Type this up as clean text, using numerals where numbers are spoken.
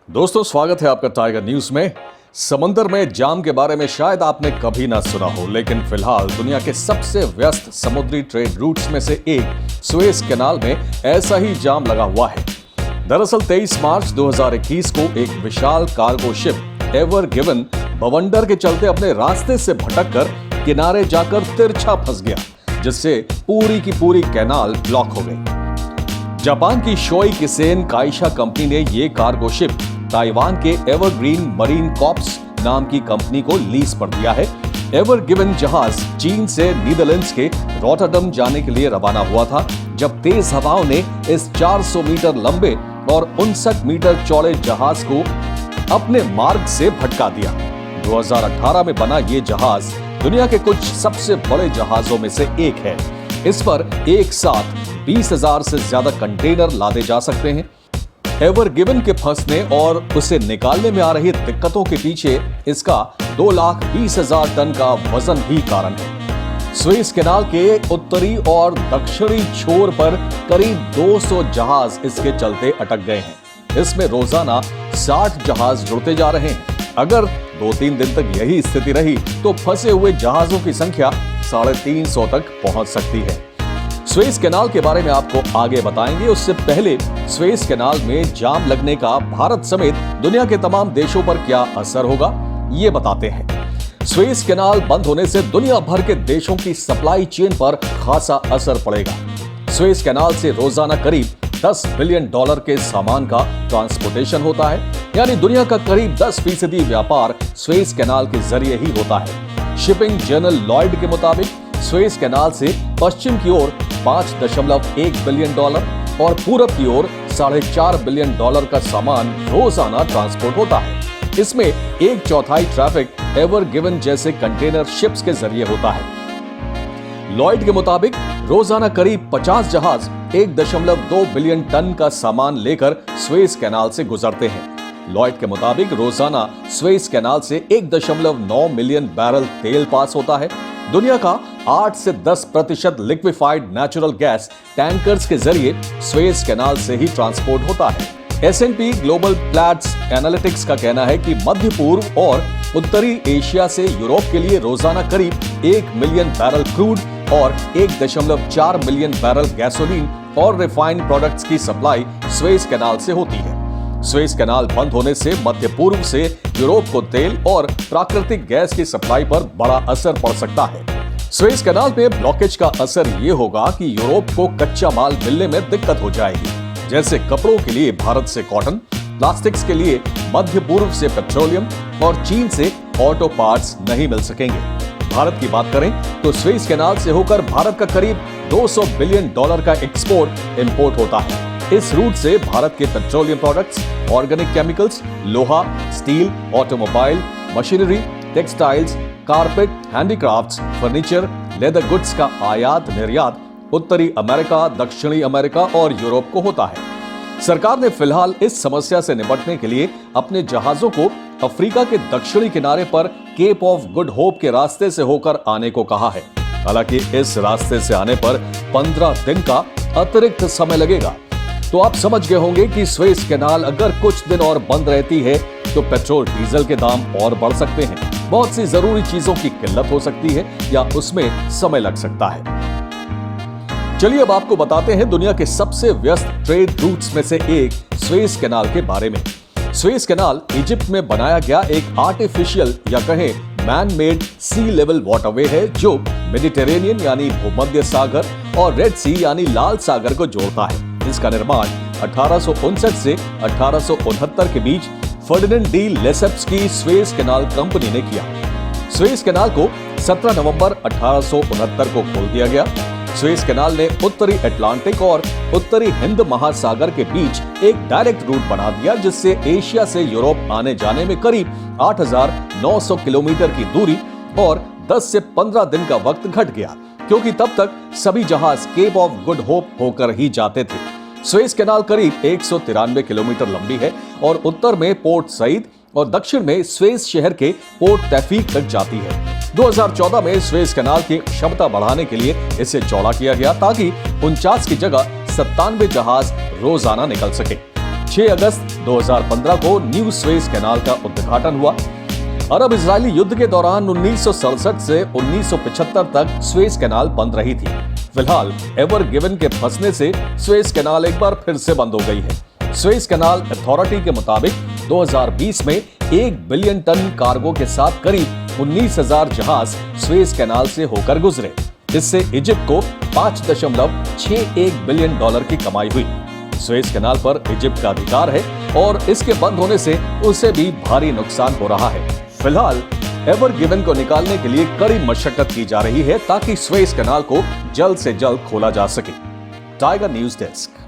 दोस्तों, स्वागत है आपका टाइगर न्यूज में। समंदर में जाम के बारे में शायद आपने कभी ना सुना हो, लेकिन फिलहाल दुनिया के सबसे व्यस्त समुद्री ट्रेड रूट्स में से एक सुएज कैनाल में ऐसा ही जाम लगा हुआ है। दरअसल 23 मार्च 2021 को एक विशाल कार्गो शिप एवर गिवन बवंडर के चलते अपने रास्ते से भटककर किनारे जाकर तिरछा फंस गया, जिससे पूरी की पूरी कैनाल ब्लॉक हो गई। जापान की शोई किसेन काइशा कंपनी ने ये कार्गो शिप ताइवान के एवरग्रीन मरीन कॉर्प्स नाम की कंपनी को लीज पर दिया है। एवर गिवन जहाज चीन से नीदरलैंड्स के रॉटरडम जाने के लिए रवाना हुआ था, जब तेज हवाओं ने इस 400 मीटर लंबे और 59 मीटर चौड़े जहाज को अपने मार्ग से भटका दिया। 2018 में बना ये जहाज दुनिया के कुछ सबसे बड़े जहाजों में से एक है। इस पर एक साथ 20,000 से ज्यादा कंटेनर लादे जा सकते हैं। एवर गिवन के फंसने और उसे निकालने में आ रही दिक्कतों के पीछे इसका 2,20,000 टन का वजन ही कारण है। सुएज कैनाल के उत्तरी और दक्षिणी छोर पर करीब 200 जहाज इसके चलते अटक गए हैं। इसमें रोजाना 60 जहाज जुड़ते जा रहे हैं। अगर 2-3 दिन तक यही स्थिति रही तो फंसे हुए जहाजों की संख्या 350 तक पहुंच सकती है। सुएज कैनाल के बारे में आपको आगे बताएंगे। उससे पहले सुएज कैनाल में जाम लगने का भारत समेत दुनिया के तमाम देशों पर क्या असर होगा, ये बताते हैं। सुएज कैनाल बंद होने से दुनिया भर के देशों की सप्लाई चेन पर खासा असर पड़ेगा। सुएज कैनाल से रोजाना करीब $10 बिलियन के सामान का ट्रांसपोर्टेशन होता है, यानी दुनिया का करीब 10% व्यापार सुएज कैनाल के जरिए ही होता है। शिपिंग जर्नल लॉयड के मुताबिक सुएज कैनाल से पश्चिम की ओर $5.1 बिलियन और पूरब की ओर $4.5 बिलियन का सामान रोजाना ट्रांसपोर्ट होता है। इसमें 1/4 ट्रैफिक एवर गिवन जैसे कंटेनर शिप्स के जरिए होता है। लॉयड के मुताबिक रोजाना करीब 50 जहाज 1.2 बिलियन टन का सामान लेकर सुएज कैनाल से गुजरते हैं। लॉयड के मुताबिक रोजाना सुएज कैनाल से 1.9 मिलियन बैरल तेल पास होता है। दुनिया का 8 से 10% लिक्विफाइड नेचुरल गैस टैंकर्स के जरिए सुएज कैनाल से ही ट्रांसपोर्ट होता है। S&P ग्लोबल प्लैट्स एनालिटिक्स का कहना है कि मध्य पूर्व और उत्तरी एशिया से यूरोप के लिए रोजाना करीब 1 मिलियन बैरल क्रूड और 1.4 मिलियन बैरल गैसोलीन और रिफाइंड प्रोडक्ट्स की सप्लाई सुएज कैनाल से होती है। सुएज कैनाल बंद होने से मध्य पूर्व से यूरोप को तेल और प्राकृतिक गैस की सप्लाई पर बड़ा असर पड़ सकता है। सुएज कैनाल में ब्लॉकेज का असर ये होगा कि यूरोप को कच्चा माल मिलने में दिक्कत हो जाएगी, जैसे कपड़ों के लिए भारत से कॉटन, प्लास्टिक्स के लिए मध्य पूर्व से पेट्रोलियम और चीन से ऑटो पार्ट्स नहीं मिल सकेंगे। भारत की बात करें तो सुएज कैनाल से होकर भारत का करीब $200 बिलियन का एक्सपोर्ट इंपोर्ट होता है। इस रूट से भारत के पेट्रोलियम प्रोडक्ट्स, ऑर्गेनिक केमिकल्स, लोहा, steel, automobile, machinery, textiles, carpet, handicrafts, furniture, leather goods का आयात निर्यात उत्तरी अमेरिका, दक्षिणी अमेरिका और यूरोप को होता है। सरकार ने फिलहाल इस समस्या से निपटने के लिए अपने जहाजों को अफ्रीका के दक्षिणी किनारे पर केप ऑफ गुड होप के रास्ते से होकर आने को कहा है। हालांकि इस रास्ते से आने पर 15 दिन का अतिरिक्त समय लगेगा। तो आप समझ गए होंगे कि सुएज कैनाल अगर कुछ दिन और बंद रहती है तो पेट्रोल डीजल के दाम और बढ़ सकते हैं। बहुत सी जरूरी चीजों की किल्लत हो सकती है या उसमें समय लग सकता है। चलिए अब आपको बताते हैं दुनिया के सबसे व्यस्त ट्रेड रूट्स में से एक सुएज कैनाल के बारे में। सुएज कैनाल इजिप्ट में बनाया गया एक आर्टिफिशियल या कहें मैन मेड सी लेवल वाटरवे है, जो मेडिटेरेनियन यानी भूमध्य सागर और रेड सी यानी लाल सागर को जोड़ता है। इसका निर्माण 1859 से 1869 के बीच फर्डिनेंड डी लेसेप्स की सुएज कैनाल कंपनी ने किया। सुएज कैनाल को 17 नवंबर 1869 को खोल दिया गया। सुएज कैनाल ने उत्तरी अटलांटिक और उत्तरी हिंद महासागर के बीच एक डायरेक्ट रूट बना दिया, जिससे एशिया से यूरोप आने जाने में करीब 8,900 किलोमीटर की दूरी और 10 से 15 दिन का वक्त घट गया, क्योंकि तब तक सभी जहाज केप ऑफ गुड होप होकर ही जाते थे। सुएज कैनाल करीब 193 किलोमीटर लंबी है और उत्तर में पोर्ट सईद और दक्षिण में सुएज शहर के पोर्ट तौफीक तक जाती है। 2014 में सुएज कैनाल की क्षमता बढ़ाने के लिए इसे चौड़ा किया गया, ताकि 49 की जगह 97 जहाज रोजाना निकल सके। 6 अगस्त 2015 को न्यू स्वेज कैनाल का उद्घाटन हुआ। अरब इजरायली युद्ध के दौरान 1967 से 1975 तक स्वेज कैनाल बंद रही थी। फिलहाल एवर गिवन के फंसने से स्वेज कैनाल एक बार फिर से बंद हो गई है। स्वेज कैनाल अथॉरिटी के मुताबिक 2020 में 1 बिलियन टन कार्गो के साथ करीब 19,000 जहाज स्वेज कैनाल से होकर गुजरे। इससे इजिप्ट को $5.61 बिलियन की कमाई हुई। स्वेज कैनाल पर इजिप्ट का अधिकार है और इसके बंद होने से उसे भी भारी नुकसान हो रहा है। फिलहाल एवर गिवन को निकालने के लिए कड़ी मशक्कत की जा रही है ताकि स्वेज कैनाल को जल्द से जल्द खोला जा सके। Tiger news desk.